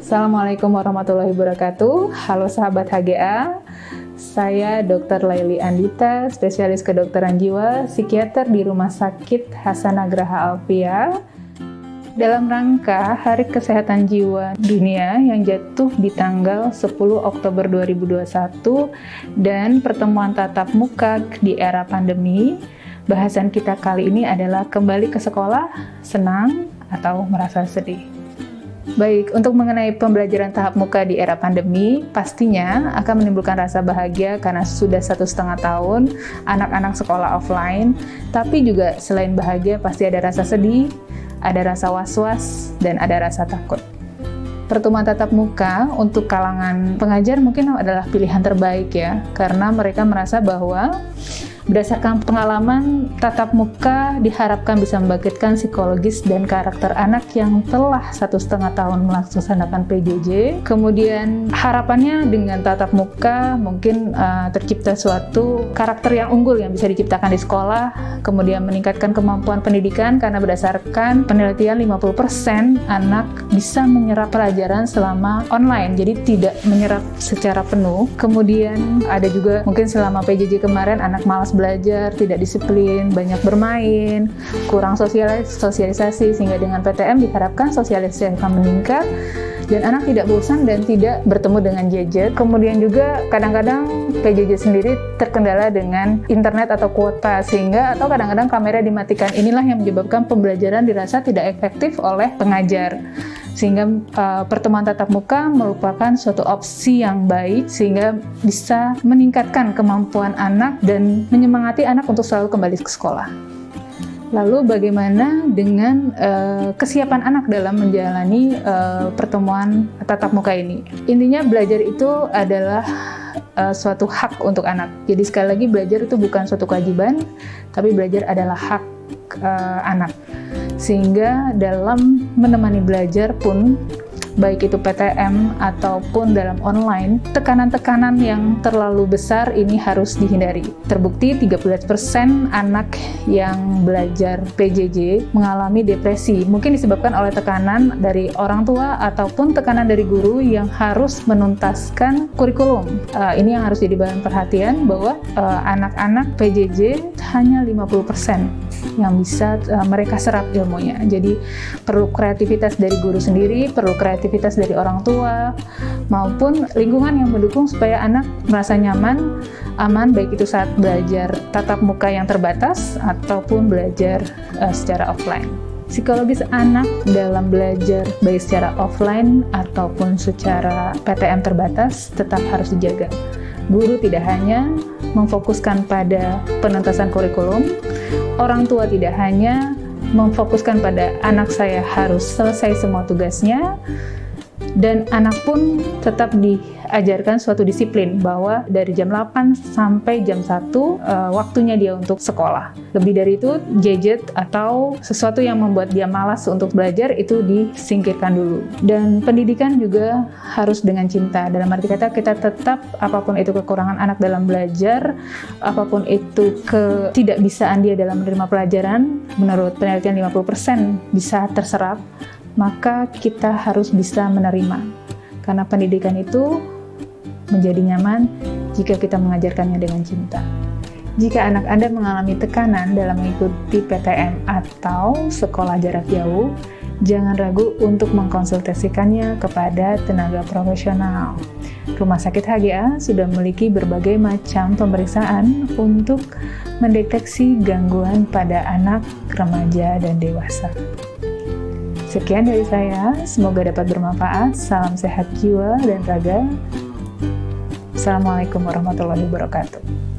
Assalamualaikum warahmatullahi wabarakatuh. Halo sahabat HGA, saya Dr. Laili Andita, spesialis kedokteran jiwa, psikiater di Rumah Sakit Hasanagraha Alfia. Dalam rangka Hari Kesehatan Jiwa Dunia yang jatuh di tanggal 10 Oktober 2021 dan pertemuan tatap muka di era pandemi, bahasan kita kali ini adalah kembali ke sekolah, senang atau merasa sedih. Baik, untuk mengenai pembelajaran tahap muka di era pandemi, pastinya akan menimbulkan rasa bahagia karena sudah 1,5 tahun anak-anak sekolah offline, tapi juga selain bahagia pasti ada rasa sedih, ada rasa was-was, dan ada rasa takut. Pertemuan tatap muka untuk kalangan pengajar mungkin adalah pilihan terbaik ya, karena mereka merasa bahwa berdasarkan pengalaman, tatap muka diharapkan bisa membangkitkan psikologis dan karakter anak yang telah 1,5 tahun melaksanakan PJJ. Kemudian harapannya dengan tatap muka mungkin tercipta suatu karakter yang unggul yang bisa diciptakan di sekolah, kemudian meningkatkan kemampuan pendidikan karena berdasarkan penelitian 50% anak bisa menyerap pelajaran selama online, jadi tidak menyerap secara penuh. Kemudian ada juga mungkin selama PJJ kemarin anak malas belajar, tidak disiplin, banyak bermain, kurang sosialisasi, sehingga dengan PTM diharapkan sosialisasi akan meningkat dan anak tidak bosan dan tidak bertemu dengan gadget. Kemudian juga kadang-kadang PJJ sendiri terkendala dengan internet atau kuota, sehingga atau kadang-kadang kamera dimatikan. Inilah yang menyebabkan pembelajaran dirasa tidak efektif oleh pengajar. Sehingga pertemuan tatap muka merupakan suatu opsi yang baik sehingga bisa meningkatkan kemampuan anak dan menyemangati anak untuk selalu kembali ke sekolah. Lalu bagaimana dengan kesiapan anak dalam menjalani pertemuan tatap muka ini? Intinya belajar itu adalah suatu hak untuk anak. Jadi sekali lagi belajar itu bukan suatu kewajiban, tapi belajar adalah hak anak. Sehingga dalam menemani belajar pun, baik itu PTM ataupun dalam online, tekanan-tekanan yang terlalu besar ini harus dihindari. Terbukti 13% anak yang belajar PJJ mengalami depresi, mungkin disebabkan oleh tekanan dari orang tua ataupun tekanan dari guru yang harus menuntaskan kurikulum. Ini yang harus jadi bahan perhatian bahwa anak-anak PJJ hanya 50% yang bisa mereka serap ilmunya. Jadi perlu kreativitas dari guru sendiri, perlu kreativitas dari orang tua, maupun lingkungan yang mendukung supaya anak merasa nyaman, aman, baik itu saat belajar tatap muka yang terbatas ataupun belajar secara offline. Psikologis anak dalam belajar baik secara offline ataupun secara PTM terbatas tetap harus dijaga. Guru tidak hanya memfokuskan pada penuntasan kurikulum, orang tua tidak hanya memfokuskan pada anak saya harus selesai semua tugasnya, dan anak pun tetap diajarkan suatu disiplin bahwa dari jam 8 sampai jam 1 waktunya dia untuk sekolah. Lebih dari itu, gadget atau sesuatu yang membuat dia malas untuk belajar itu disingkirkan dulu. Dan pendidikan juga harus dengan cinta. Dalam arti kata kita tetap, apapun itu kekurangan anak dalam belajar, apapun itu ketidakbisaan dia dalam menerima pelajaran, menurut penelitian 50% bisa terserap, maka kita harus bisa menerima. Karena pendidikan itu menjadi nyaman jika kita mengajarkannya dengan cinta. Jika anak Anda mengalami tekanan dalam mengikuti PTM atau sekolah jarak jauh, jangan ragu untuk mengkonsultasikannya kepada tenaga profesional. Rumah Sakit HGA sudah memiliki berbagai macam pemeriksaan untuk mendeteksi gangguan pada anak, remaja, dan dewasa. Sekian dari saya, semoga dapat bermanfaat. Salam sehat jiwa dan raga. Assalamualaikum warahmatullahi wabarakatuh.